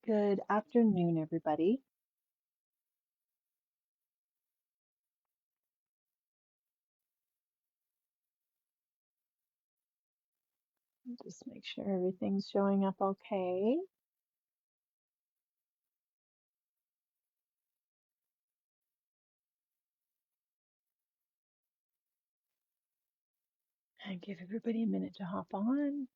Good afternoon, everybody. Just make sure everything's showing up okay. And give everybody a minute to hop on.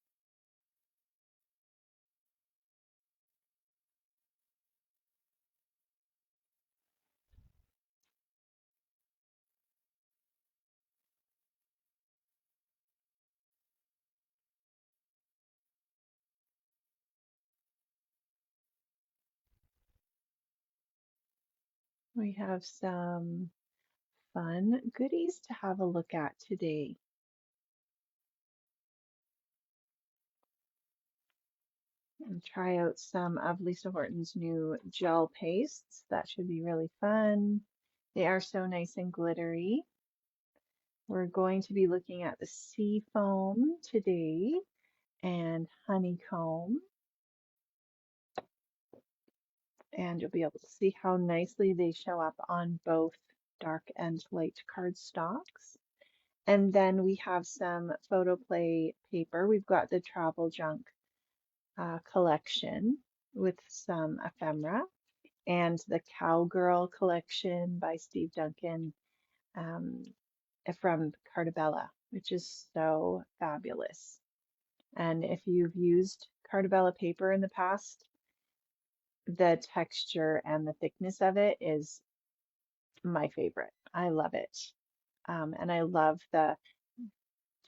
We have some fun goodies to have a look at today. And try out some of Lisa Horton's new gel pastes. That should be really fun. They are so nice and glittery. We're going to be looking at the sea foam today and honeycomb. And you'll be able to see how nicely they show up on both dark and light cardstocks. And then we have some Photoplay paper. We've got the Travel Junque collection with some ephemera and the Cowgirl collection by Steve Duncan um, from Carta Bella, which is so fabulous. And if you've used Carta Bella paper in the past, the texture and the thickness of it is my favorite. I love it. And I love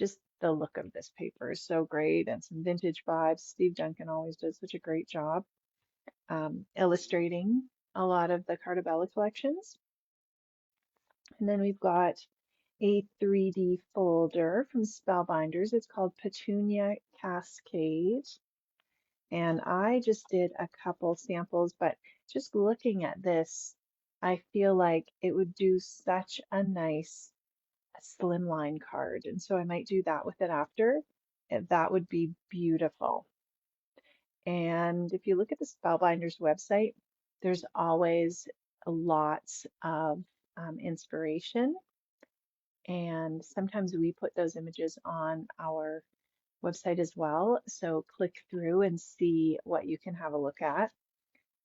just the look of this paper is so great and some vintage vibes. Steve Duncan always does such a great job illustrating a lot of the Carta Bella collections. And then we've got a 3D folder from Spellbinders. It's called Petunia Cascade. And I just did a couple samples, but just looking at this, I feel like it would do such a nice slimline card. And so I might do that with it after. That would be beautiful. And if you look at the Spellbinders website, there's always lots of inspiration. And sometimes we put those images on our website as well. So click through and see what you can have a look at.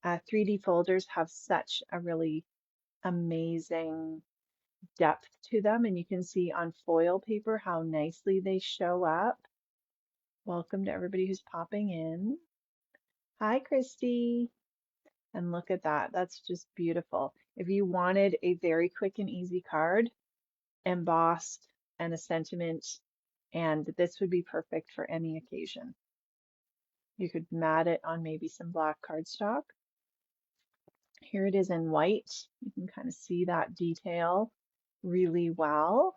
3D folders have such a really amazing depth to them, and you can see on foil paper how nicely they show up. Welcome to everybody who's popping in. Hi, Christy. And look at that. That's just beautiful. If you wanted a very quick and easy card, embossed and a sentiment, and this would be perfect for any occasion. You could mat it on maybe some black cardstock. Here it is in white. You can kind of see that detail really well.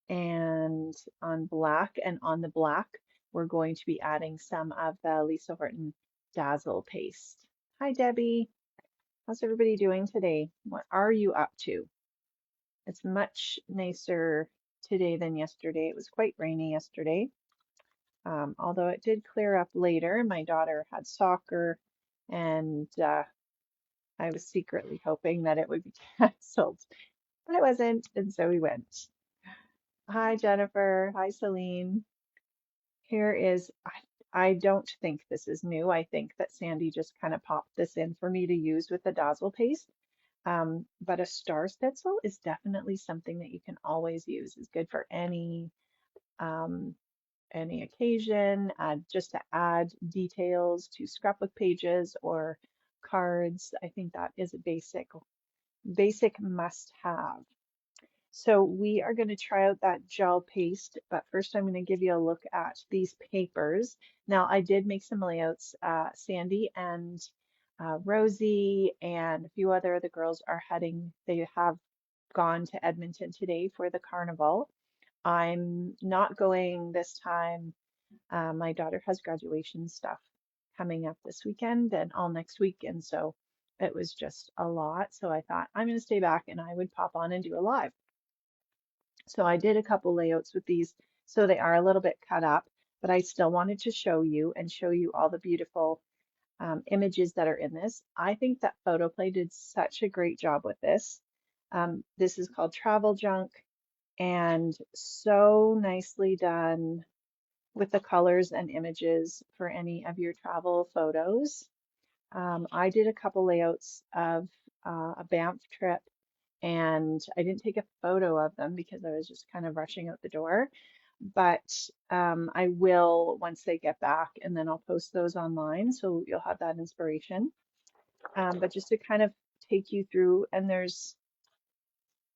And on black, and on the black, we're going to be adding some of the Lisa Horton Dazzle paste. Hi, Debbie. How's everybody doing today? What are you up to? It's much nicer today than yesterday. It was quite rainy yesterday, although it did clear up later. My daughter had soccer, and I was secretly hoping that it would be canceled, but it wasn't, and so we went. Hi, Jennifer. Hi, Celine. Here is, I don't think this is new. I think that Sandy just kind of popped this in for me to use with the Dazzle paste. But a star stencil is definitely something that you can always use. It's good for um, any occasion, just to add details to scrapbook pages or cards. I think that is a basic must have. So we are going to try out that gel paste, but first I'm going to give you a look at these papers. Now I did make some layouts. Sandy and Rosie and a few other of the girls are heading, they have gone to Edmonton today for the carnival. I'm not going this time. My daughter has graduation stuff coming up this weekend and all next week, and so it was just a lot. So I thought I'm going to stay back and I would pop on and do a live. So I did a couple layouts with these, so they are a little bit cut up, but I still wanted to show you and show you all the beautiful images that are in this. I think that Photoplay did such a great job with this. This is called Travel Junk and so nicely done with the colors and images for any of your travel photos. I did a couple layouts of a Banff trip and I didn't take a photo of them because I was just kind of rushing out the door. But I will once they get back, and then I'll post those online so you'll have that inspiration. But just to kind of take you through, and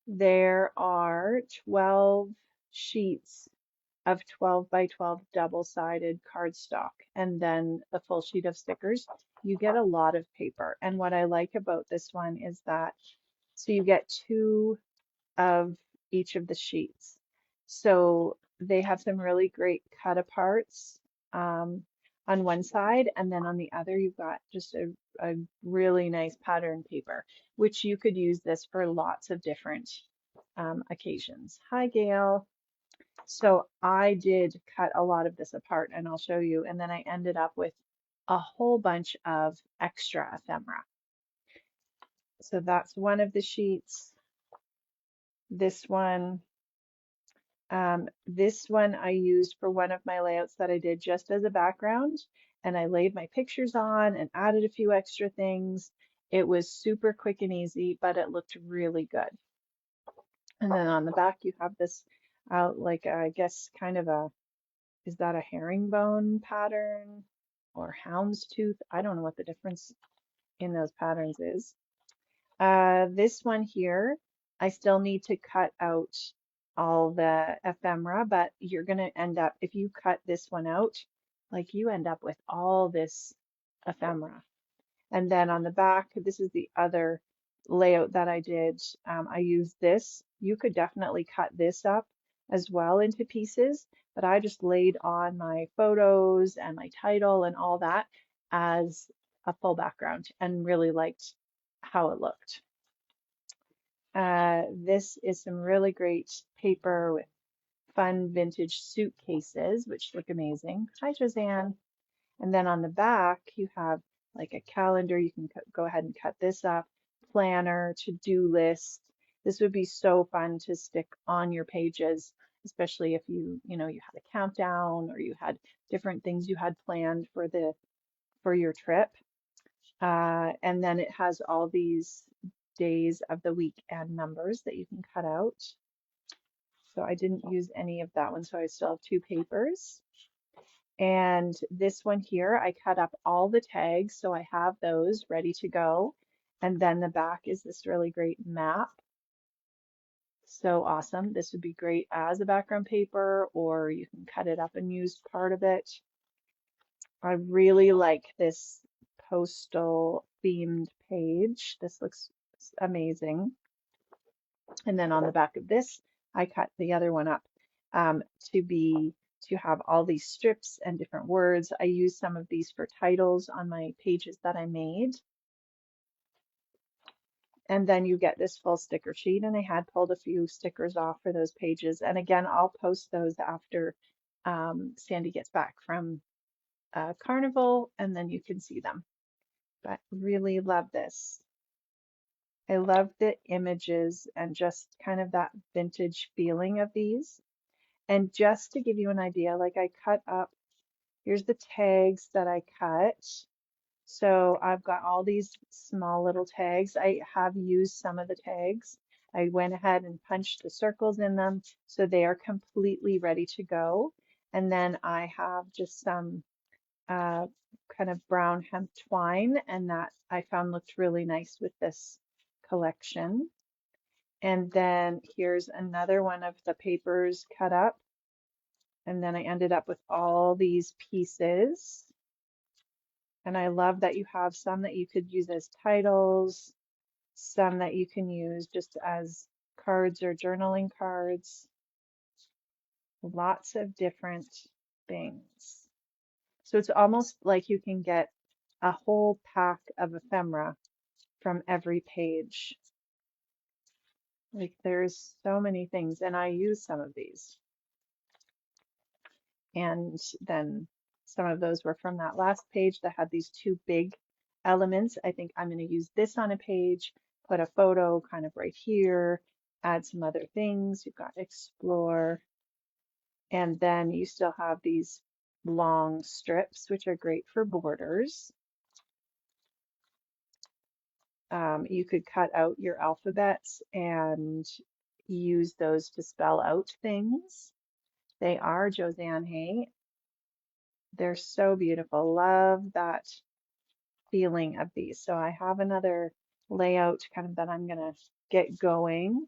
there are 12 sheets of 12 by 12 double-sided cardstock, and then the full sheet of stickers. You get a lot of paper. And what I like about this one is that, so you get two of each of the sheets. So they have some really great cut aparts on one side, and then on the other, you've got just a really nice pattern paper, which you could use this for lots of different occasions. Hi, Gail. So I did cut a lot of this apart, and I'll show you. And then I ended up with a whole bunch of extra ephemera. So that's one of the sheets. This one I used for one of my layouts that I did just as a background, and I laid my pictures on and added a few extra things. It was super quick and easy, but it looked really good. And then on the back you have this like I guess kind of a, is that a herringbone pattern or houndstooth? I don't know what the difference in those patterns is. This one here, I still need to cut out all the ephemera, but you're going to end up, if you cut this one out, like you end up with all this ephemera. And then on the back, this is the other layout that I did. I used this. You could definitely cut this up as well into pieces, but I just laid on my photos and my title and all that as a full background and really liked how it looked. This is some really great paper with fun vintage suitcases, which look amazing. Hi, Josanne. And then on the back, you have like a calendar. You can go ahead and cut this up. Planner, to-do list. This would be so fun to stick on your pages, especially if you had a countdown or you had different things you had planned for your trip. And then it has all these days of the week and numbers that you can cut out. So I didn't use any of that one, so I still have two papers. And this one here, I cut up all the tags, so I have those ready to go. And then the back is this really great map. So awesome. This would be great as a background paper, or you can cut it up and use part of it. I really like this postal themed page. This looks amazing. And then on the back of this, I cut the other one up to have all these strips and different words. I used some of these for titles on my pages that I made. And then you get this full sticker sheet, and I had pulled a few stickers off for those pages. And again, I'll post those after Sandy gets back from Carnival, and then you can see them. But really love this. I love the images and just kind of that vintage feeling of these. And just to give you an idea, like I cut up, here's the tags that I cut. So I've got all these small little tags. I have used some of the tags. I went ahead and punched the circles in them so they are completely ready to go. And then I have just some kind of brown hemp twine, and that I found looked really nice with this collection. And then here's another one of the papers cut up. And then I ended up with all these pieces. And I love that you have some that you could use as titles, some that you can use just as cards or journaling cards. Lots of different things. So it's almost like you can get a whole pack of ephemera from every page. Like there's so many things, and I use some of these. And then Some of those were from that last page that had these two big elements. I think I'm going to use this on a page, put a photo kind of right here, add some other things. You've got explore, and then you still have these long strips, which are great for borders. You could cut out your alphabets and use those to spell out things. They are Josanne Hay. They're so beautiful. Love that feeling of these. So I have another layout kind of that I'm going to get going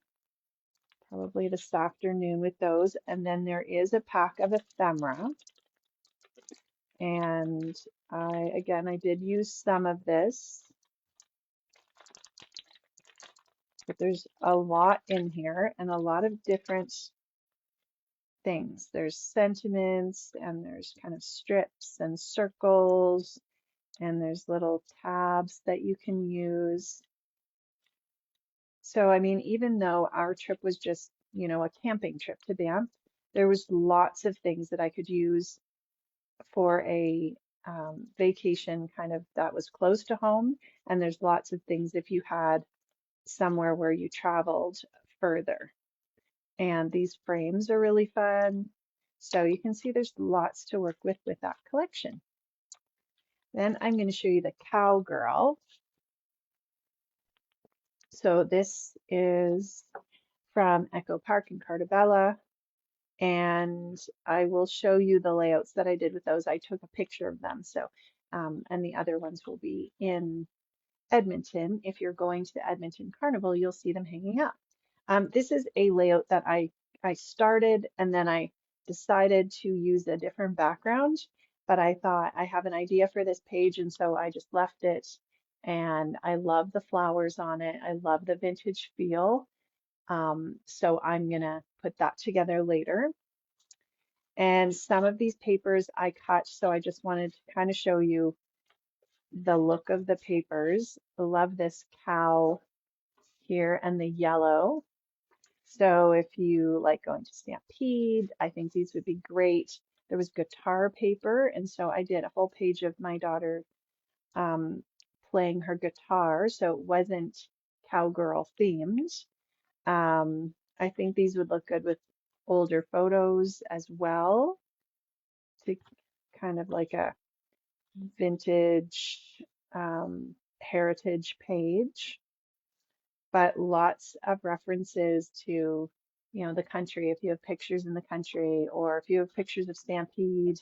probably this afternoon with those. And then there is a pack of ephemera. And I did use some of this, but there's a lot in here and a lot of different things. There's sentiments and there's kind of strips and circles and there's little tabs that you can use. So, I mean, even though our trip was just, you know, a camping trip to Banff, there was lots of things that I could use for a vacation kind of that was close to home. And there's lots of things if you had somewhere where you traveled further. And these frames are really fun. So you can see there's lots to work with that collection. Then I'm going to show you the Cowgirl. So this is from Echo Park and Carta Bella, and I will show you the layouts that I did with those. I took a picture of them, so and the other ones will be in Edmonton. If you're going to the Edmonton Carnival, you'll see them hanging up. This is a layout that I started and then I decided to use a different background, but I thought I have an idea for this page, and so I just left it. And I love the flowers on it. I love the vintage feel. So I'm gonna put that together later. And some of these papers I cut, so I just wanted to kind of show you the look of the papers. I love this cow here and the yellow. So if you like going to Stampede, I think these would be great. There was guitar paper, and so I did a whole page of my daughter playing her guitar, so it wasn't cowgirl themed. I think these would look good with older photos as well, to kind of like a vintage heritage page, but lots of references to, you know, the country. If you have pictures in the country, or if you have pictures of Stampede,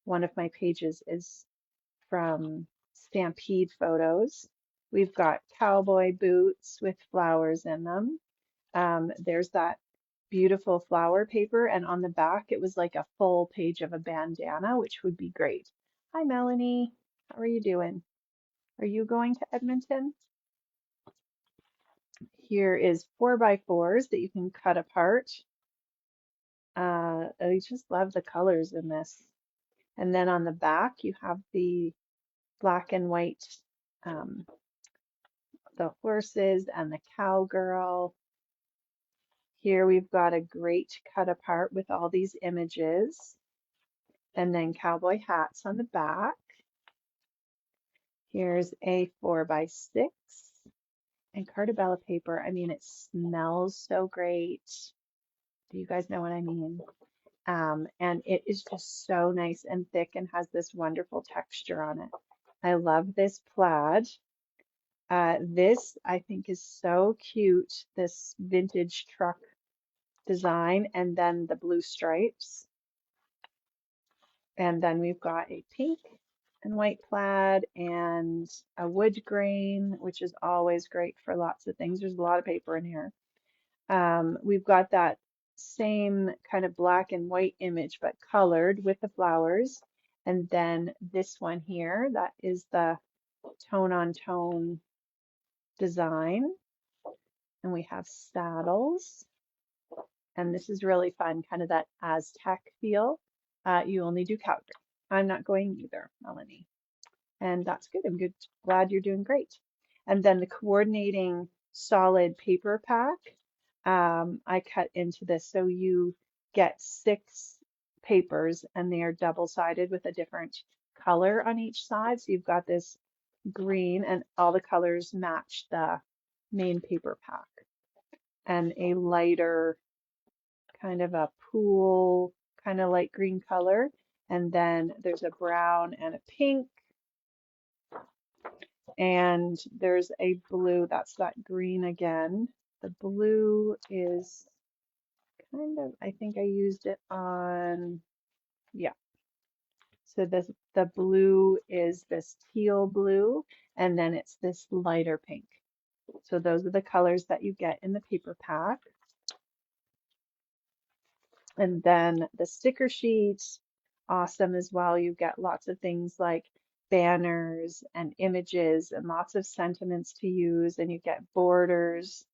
one of my pages is from Stampede photos. We've got cowboy boots with flowers in them. There's that beautiful flower paper, and on the back it was like a full page of a bandana, which would be great. Hi, Melanie. How are you doing? Are you going to Edmonton? Here is 4x4s that you can cut apart. I just love the colors in this. And then on the back you have the black and white, the horses and the cowgirl. Here we've got a great cut apart with all these images, and then cowboy hats on the back. Here's a 4x6 and Carta Bella paper. I mean, it smells so great. Do you guys know what I mean? And it is just so nice and thick and has this wonderful texture on it. I love this plaid. This I think is so cute, this vintage truck design, and then the blue stripes. And then we've got a pink and white plaid and a wood grain, which is always great for lots of things. There's a lot of paper in here. We've got that same kind of black and white image, but colored with the flowers. And then this one here, that is the tone on tone design. And we have saddles. And this is really fun, kind of that Aztec feel. You only do cowgirl. I'm not going either, Melanie. And that's good. I'm good. Glad you're doing great. And then the coordinating solid paper pack, I cut into this. So you get 6 papers, and they are double-sided with a different color on each side. So you've got this green, and all the colors match the main paper pack, and a lighter kind of a pool kind of light green color, and then there's a brown and a pink, and there's a blue. That's that green again. The blue is kind of, I think I used it on, yeah. So the blue is this teal blue, and then it's this lighter pink. So those are the colors that you get in the paper pack. And then the sticker sheets, awesome as well. You get lots of things like banners and images and lots of sentiments to use, and you get borders.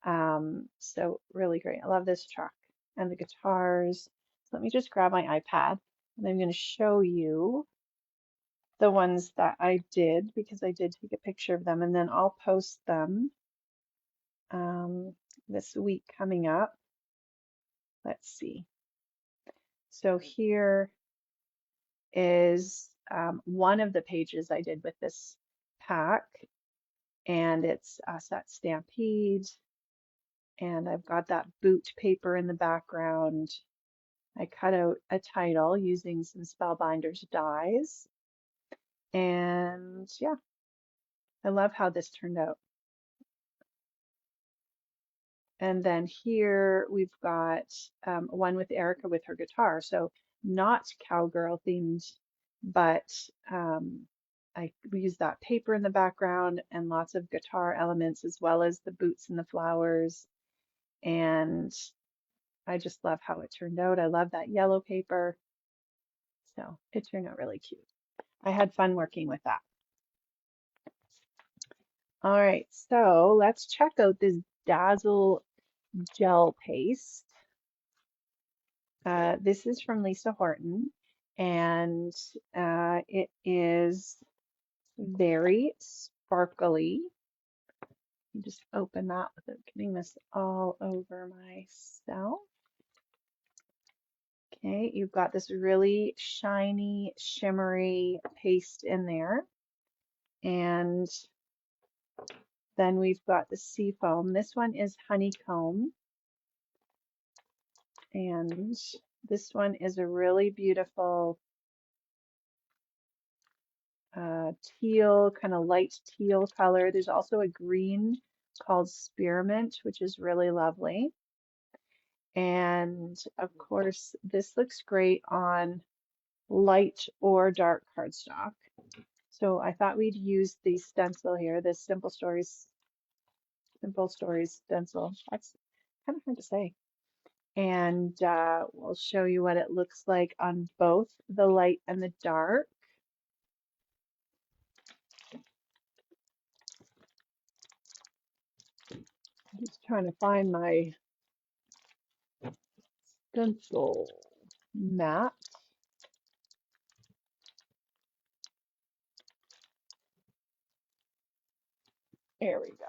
So really great. I love this truck and the guitars. So let me just grab my iPad, and I'm going to show you the ones that I did, because I did take a picture of them, and then I'll post them this week coming up. Let's see. So here is one of the pages I did with this pack, and it's set Stampede, and I've got that boot paper in the background. I cut out a title using some Spellbinders dies, and yeah, I love how this turned out. And then here we've got one with Erica with her guitar. So not cowgirl themed, but we use that paper in the background and lots of guitar elements, as well as the boots and the flowers. And I just love how it turned out. I love that yellow paper. So it turned out really cute. I had fun working with that. All right, so let's check out this Dazzle gel paste. This is from Lisa Horton, and it is very sparkly. Just open that without getting this all over myself. Okay, you've got this really shiny, shimmery paste in there. And then we've got the sea foam. This one is honeycomb. And this one is a really beautiful teal, kind of light teal color. There's also a green called spearmint, which is really lovely. And of course, this looks great on light or dark cardstock. So I thought we'd use the stencil here, this Simple Stories stencil. That's kind of hard to say. And we'll show you what it looks like on both the light and the dark. I'm just trying to find my stencil mat. There we go.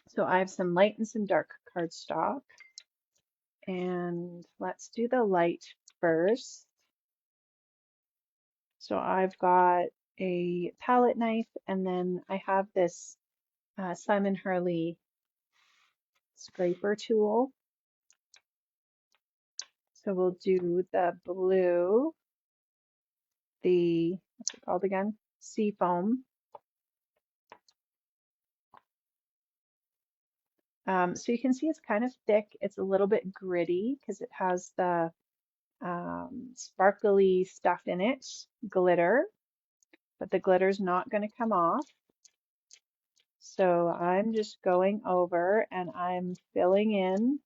So I have some light and some dark cardstock. And let's do the light first. So I've got a palette knife, and then I have this Simon Hurley scraper tool. So we'll do the blue, what's it called again? Sea foam. So you can see it's kind of thick. It's a little bit gritty because it has the sparkly stuff in it, glitter, but the glitter's not going to come off. So I'm just going over and I'm filling in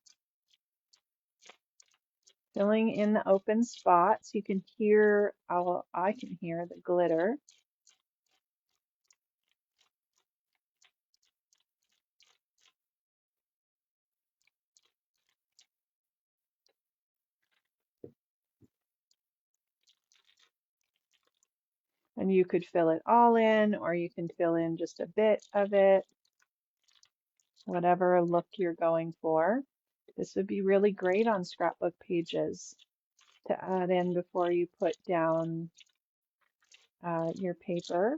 the open spots. You can hear, I can hear the glitter. And you could fill it all in, or you can fill in just a bit of it. whatever look you're going for. This would be really great on scrapbook pages to add in before you put down your paper.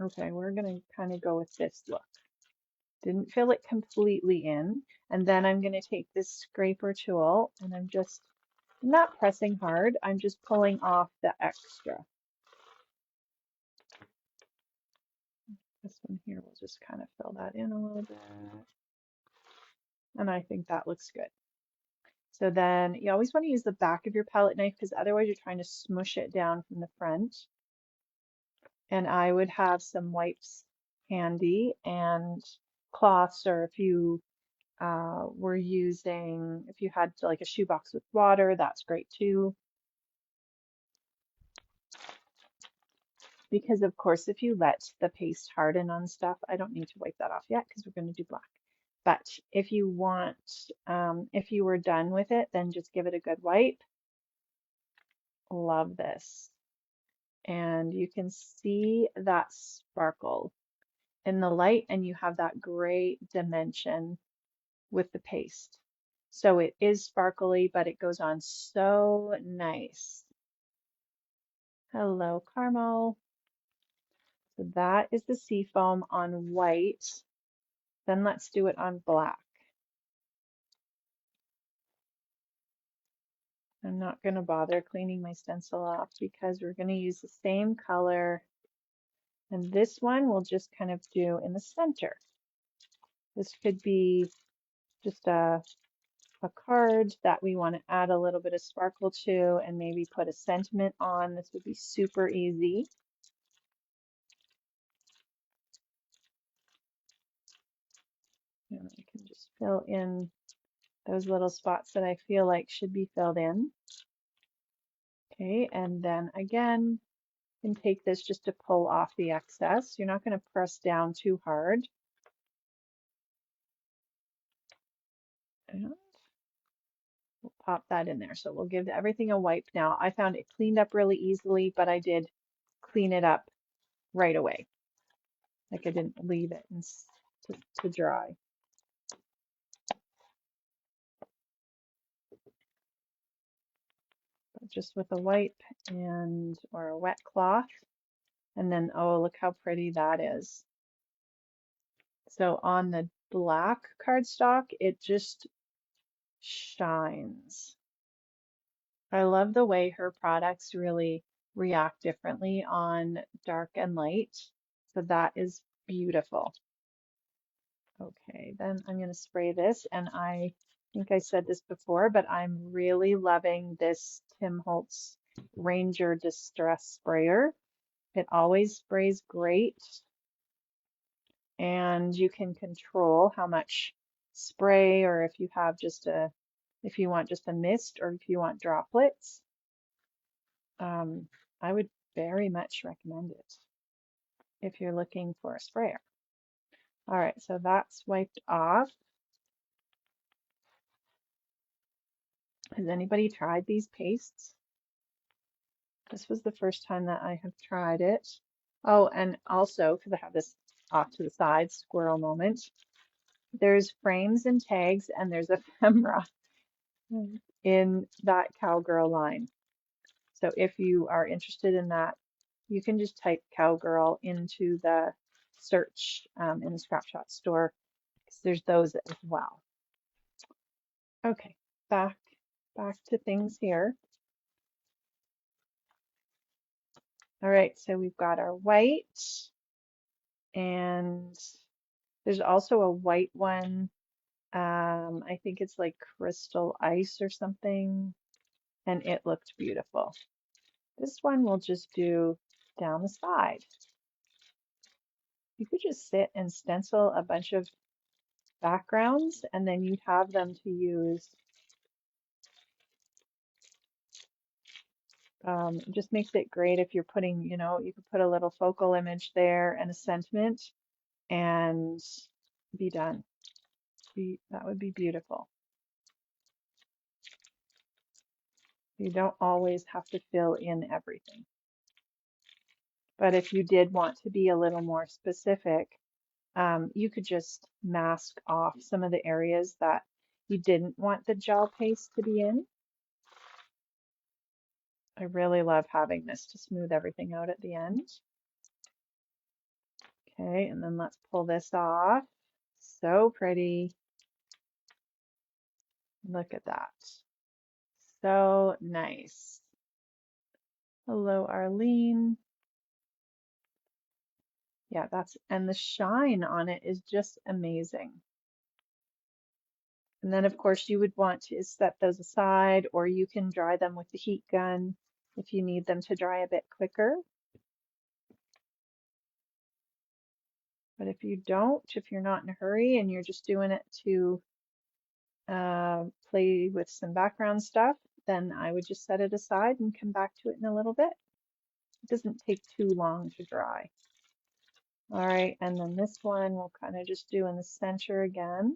Okay, we're going to kind of go with this look. Didn't fill it completely in. And then I'm going to take this scraper tool and I'm not pressing hard. I'm just pulling off the extra. This one here, we'll just kind of fill that in a little bit. And I think that looks good. So then you always want to use the back of your palette knife because otherwise you're trying to smush it down from the front. And I would have some wipes handy and cloths, or if you if you had like a shoebox with water, that's great too. Because of course, if you let the paste harden on stuff, I don't need to wipe that off yet because we're going to do black. But if you want, if you were done with it, then just give it a good wipe. Love this. And you can see that sparkle in the light, and you have that great dimension with the paste. So it is sparkly, but it goes on so nice. Hello, Carmel. So that is the seafoam on white. Then let's do it on black. I'm not going to bother cleaning my stencil off because we're going to use the same color. And this one we'll just kind of do in the center. This could be just a card that we want to add a little bit of sparkle to and maybe put a sentiment on. This would be super easy. And I can just fill in those little spots that I feel like should be filled in. Okay, and then again, you can take this just to pull off the excess. You're not going to press down too hard. And we'll pop that in there. So we'll give everything a wipe now. I found it cleaned up really easily, but I did clean it up right away. Like I didn't leave it to dry. But just with a wipe or a wet cloth. And then, oh, look how pretty that is. So on the black cardstock, it just shines. I love the way her products really react differently on dark and light. So that is beautiful. Okay, then I'm going to spray this, and I think I said this before, but I'm really loving this Tim Holtz Ranger Distress Sprayer. It always sprays great, and you can control how much spray, or if you have if you want just a mist, or if you want droplets. I would very much recommend it if you're looking for a sprayer. All right, so that's wiped off. Has anybody tried these pastes? This was the first time that I have tried it. Oh, and also, because I have this off to the side, squirrel moment, there's frames and tags, and there's ephemera in that Cowgirl line. So if you are interested in that, you can just type Cowgirl into the search in the Scrap Shop store, because there's those as well. Okay, back to things here. All right, so we've got our white, and there's also a white one. I think it's like crystal ice or something, and it looked beautiful. This one we'll just do down the side. You could just sit and stencil a bunch of backgrounds, and then you'd have them to use. It just makes it great if you're putting, you could put a little focal image there and a sentiment and be done. That would be beautiful. You don't always have to fill in everything. But if you did want to be a little more specific, you could just mask off some of the areas that you didn't want the gel paste to be in. I really love having this to smooth everything out at the end. Okay, and then let's pull this off. So pretty. Look at that. So nice. Hello, Arlene. Yeah, and the shine on it is just amazing. And then of course you would want to set those aside, or you can dry them with the heat gun if you need them to dry a bit quicker. But if you don't, if you're not in a hurry and you're just doing it to play with some background stuff, then I would just set it aside and come back to it in a little bit. It doesn't take too long to dry. All right, and then this one we'll kind of just do in the center again.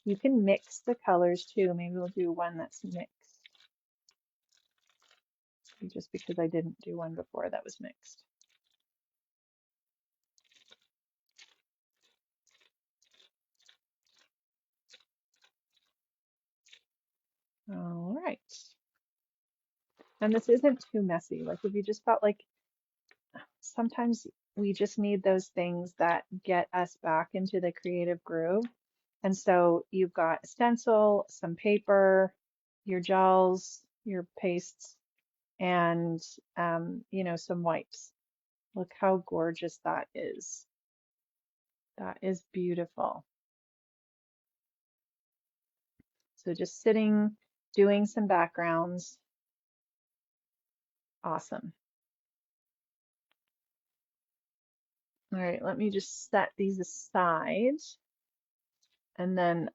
You can mix the colors too. Maybe we'll do one that's mixed. Just because I didn't do one before that was mixed. All right. And this isn't too messy. Like if you just felt like sometimes we just need those things that get us back into the creative groove. And so you've got a stencil, some paper, your gels, your pastes, and you know, some wipes. Look how gorgeous that is. That is beautiful. So just sitting, doing some backgrounds. Awesome. All right, let me just set these aside and then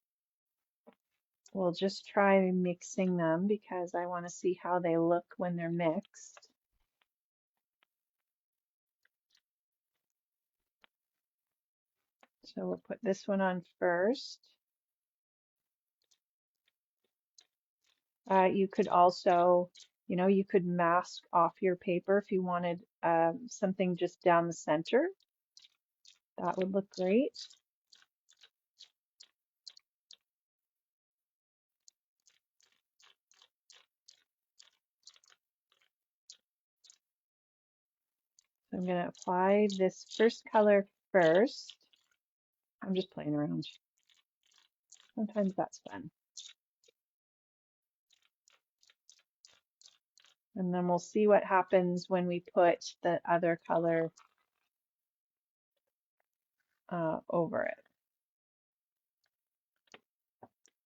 we'll just try mixing them because I want to see how they look when they're mixed. So we'll put this one on first. You could also, you know, you could mask off your paper if you wanted something just down the center. That would look great. So I'm going to apply this first color first. I'm just playing around. Sometimes that's fun. And then we'll see what happens when we put the other color over it.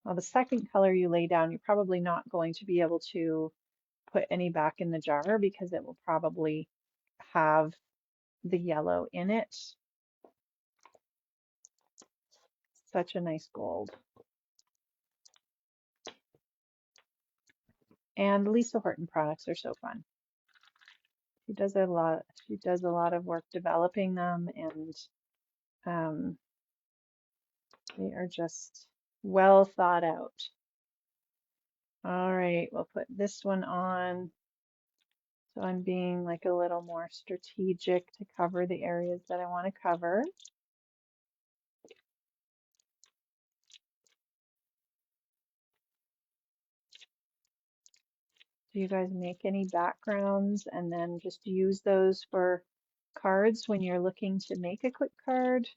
Well, the second color you lay down, you're probably not going to be able to put any back in the jar because it will probably have the yellow in it. Such a nice gold. And Lisa Horton products are so fun. She does a lot of work developing them, and they are just well thought out. All right, we'll put this one on. So I'm being like a little more strategic to cover the areas that I want to cover. Do you guys make any backgrounds and then just use those for cards when you're looking to make a quick card?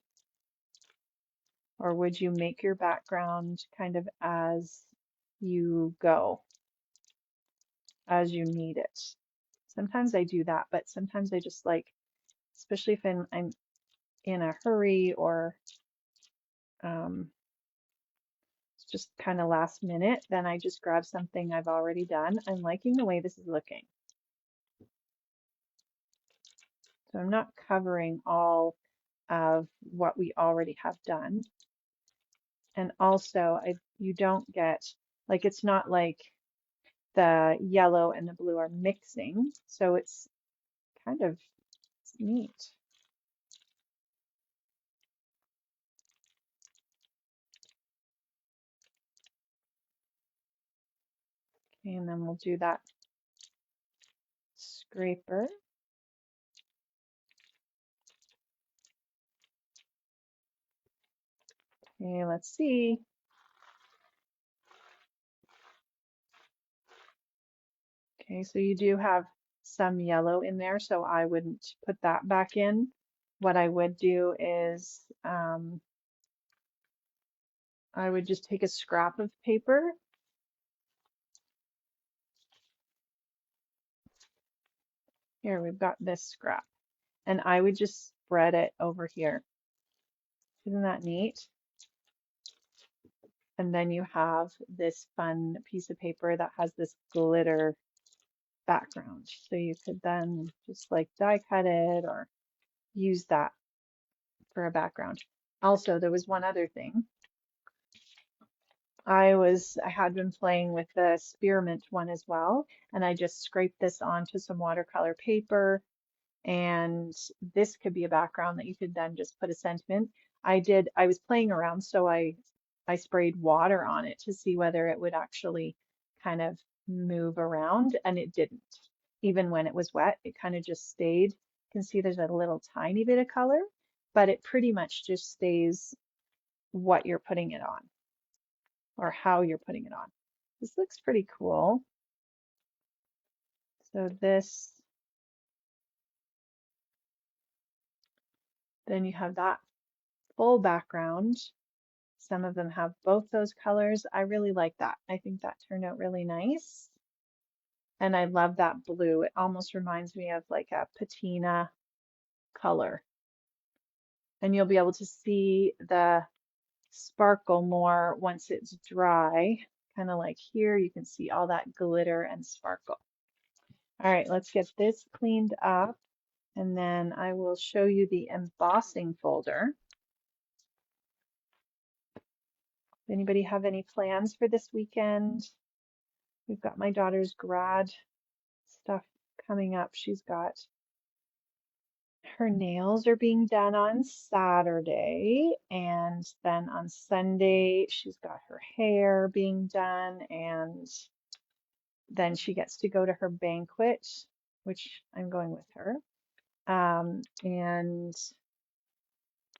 Or would you make your background kind of as you go, as you need it? Sometimes I do that, but sometimes I just like, especially if I'm in a hurry or it's just kind of last minute, then I just grab something I've already done. I'm liking the way this is looking. So I'm not covering all of what we already have done. And also, you don't get, like, it's not like the yellow and the blue are mixing. So it's kind of neat. Okay, and then we'll do that scraper. Okay, let's see. Okay, so you do have some yellow in there, so I wouldn't put that back in. What I would do is I would just take a scrap of paper. Here, we've got this scrap, and I would just spread it over here. Isn't that neat? And then you have this fun piece of paper that has this glitter background. So you could then just like die cut it or use that for a background. Also, there was one other thing. I had been playing with the spearmint one as well, and I just scraped this onto some watercolor paper, and this could be a background that you could then just put a sentiment. I was playing around, so I sprayed water on it to see whether it would actually kind of move around, and it didn't. Even when it was wet, it kind of just stayed. You can see there's a little tiny bit of color, but it pretty much just stays what you're putting it on or how you're putting it on. This looks pretty cool. So this, then you have that full background. Some of them have both those colors. I really like that. I think that turned out really nice. And I love that blue. It almost reminds me of like a patina color. And you'll be able to see the sparkle more once it's dry. Kind of like here, you can see all that glitter and sparkle. All right, let's get this cleaned up, and then I will show you the embossing folder. Anybody have any plans for this weekend? We've got my daughter's grad stuff coming up. She's got her nails are being done on Saturday, and then on Sunday she's got her hair being done, and then she gets to go to her banquet, which I'm going with her. And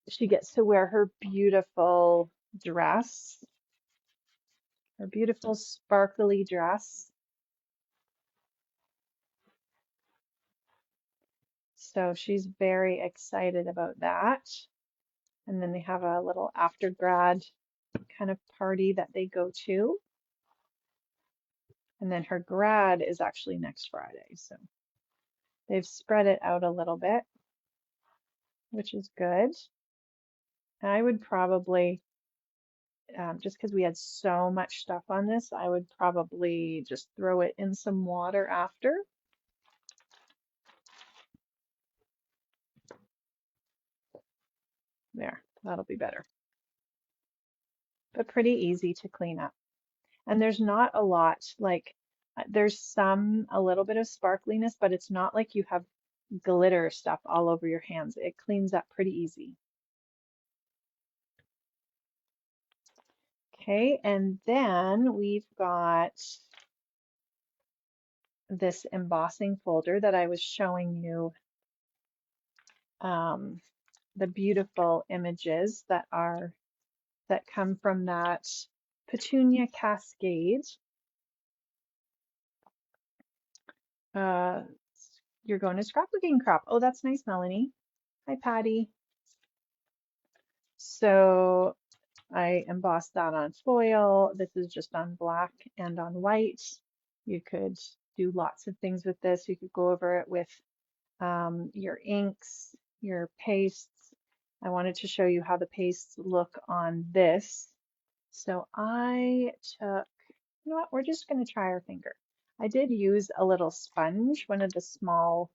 she gets to wear her beautiful dress, her beautiful sparkly dress. So she's very excited about that. And then they have a little after grad kind of party that they go to. And then her grad is actually next Friday. So they've spread it out a little bit, which is good. And I would probably, just because we had so much stuff on this, I would probably just throw it in some water after. There, that'll be better. But pretty easy to clean up. And there's not a lot, like there's a little bit of sparkliness, but it's not like you have glitter stuff all over your hands. It cleans up pretty easy. Okay, and then we've got this embossing folder that I was showing you, the beautiful images that come from that Petunia Cascade. You're going to scrapbooking crop. Oh, that's nice, Melanie. Hi, Patty. So I embossed that on foil. This is just on black and on white. You could do lots of things with this. You could go over it with your inks, your pastes. I wanted to show you how the pastes look on this. So I took, you know what, we're just going to try our finger. I did use a little sponge, one of the small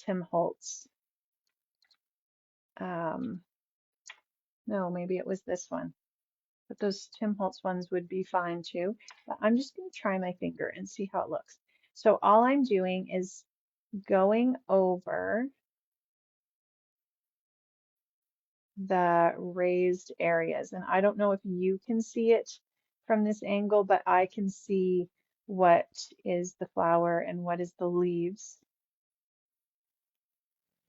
Tim Holtz. No, maybe it was this one. But those Tim Holtz ones would be fine too. But I'm just going to try my finger and see how it looks. So all I'm doing is going over the raised areas. And I don't know if you can see it from this angle, but I can see what is the flower and what is the leaves.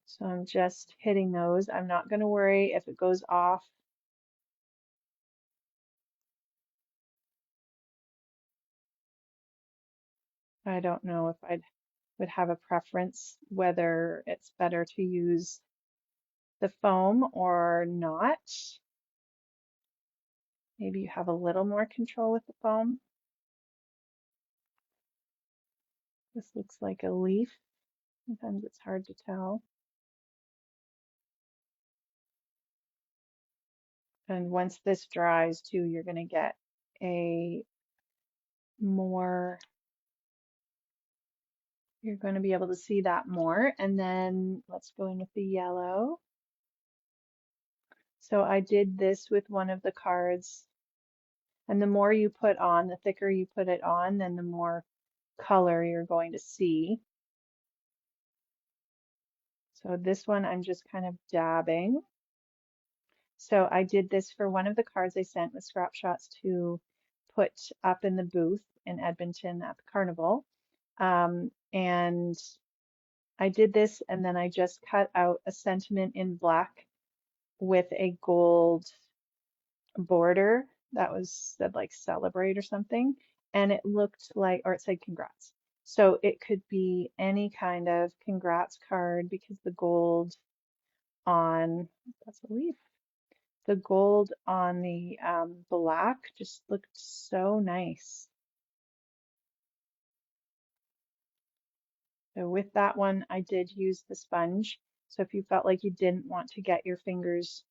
So I'm just hitting those. I'm not going to worry if it goes off I don't know if I would have a preference whether it's better to use the foam or not. Maybe you have a little more control with the foam. This looks like a leaf. Sometimes it's hard to tell. And once this dries too, you're going to get a more, you're going to be able to see that more. And then let's go in with the yellow. So I did this with one of the cards. And the more you put on, the thicker you put it on, then the more color you're going to see. So this one I'm just kind of dabbing. So I did this for one of the cards I sent with scrap shots to put up in the booth in Edmonton at the carnival. And I did this and then I just cut out a sentiment in black with a gold border that was said like celebrate or something. And it looked like, or it said congrats. So it could be any kind of congrats card because the gold on, that's a leaf. The gold on the black just looked so nice. So with that one, I did use the sponge. So if you felt like you didn't want to get your fingers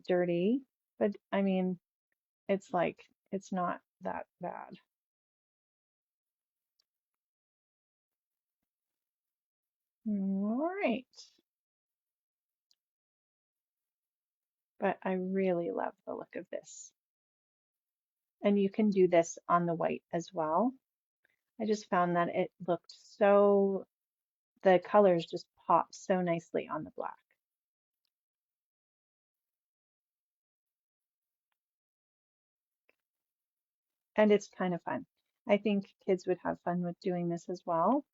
dirty, but I mean, it's like, it's not that bad. All right. But I really love the look of this. And you can do this on the white as well. I just found that it looked so, the colors just pop so nicely on the black. And it's kind of fun. I think kids would have fun with doing this as well.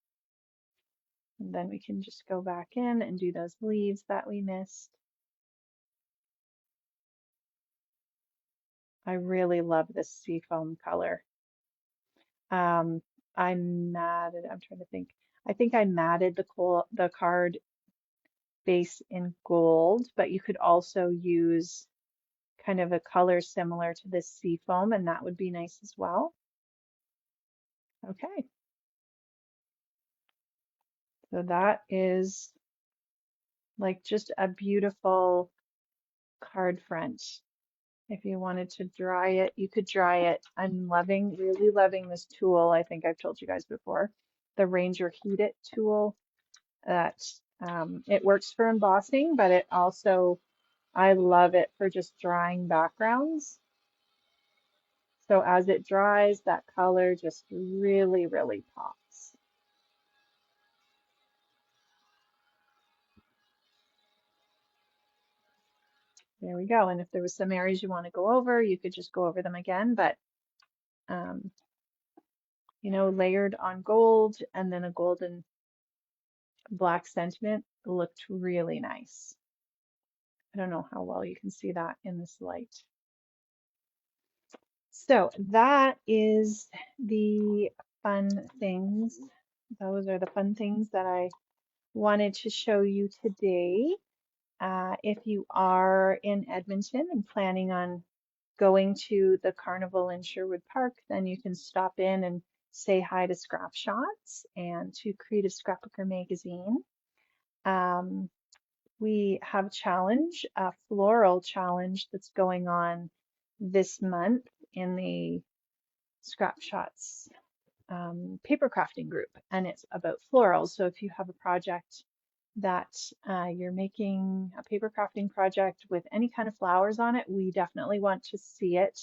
And then we can just go back in and do those leaves that we missed. I really love this seafoam color. I matted, I'm trying to think. I think I matted the card base in gold, but you could also use kind of a color similar to this seafoam, and that would be nice as well. Okay, so that is like just a beautiful card front. If you wanted to dry it, you could dry it. I'm loving, really loving this tool. I think I've told you guys before, the Ranger Heat It tool. That it works for embossing, but it also, I love it for just drying backgrounds. So as it dries, that color just really, really pops. There we go. And if there was some areas you want to go over, you could just go over them again. But, um, you know, layered on gold and then a golden black sentiment looked really nice. I don't know how well you can see that in this light. So that is the fun things. Those are the fun things that I wanted to show you today. If you are in Edmonton and planning on going to the carnival in Sherwood Park, then you can stop in and say hi to Scrap Shots and to Creative Scrapbooker magazine. We have a challenge, a floral challenge that's going on this month in the Scrap Shots paper crafting group, and it's about florals. So if you have a project that you're making a paper crafting project with any kind of flowers on it, we definitely want to see it.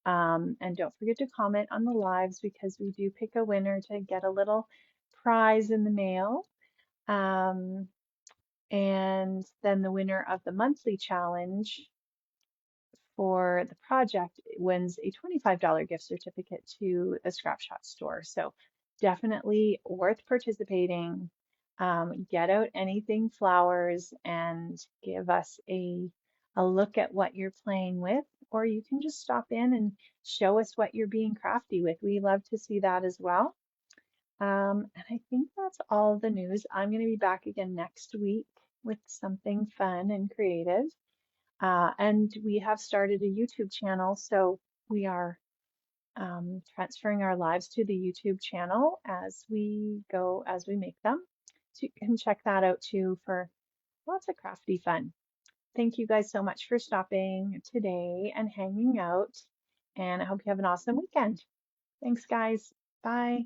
And don't forget to comment on the lives because we do pick a winner to get a little prize in the mail. And then the winner of the monthly challenge for the project wins a $25 gift certificate to the Scrap Shot store. So definitely worth participating. Get out anything flowers and give us a a look at what you're playing with, or you can just stop in and show us what you're being crafty with. We love to see that as well. And I think that's all the news. I'm going to be back again next week with something fun and creative. And we have started a YouTube channel, so we are transferring our lives to the YouTube channel as we go, as we make them. So you can check that out too for lots of crafty fun. Thank you guys so much for stopping today and hanging out. And I hope you have an awesome weekend. Thanks, guys. Bye.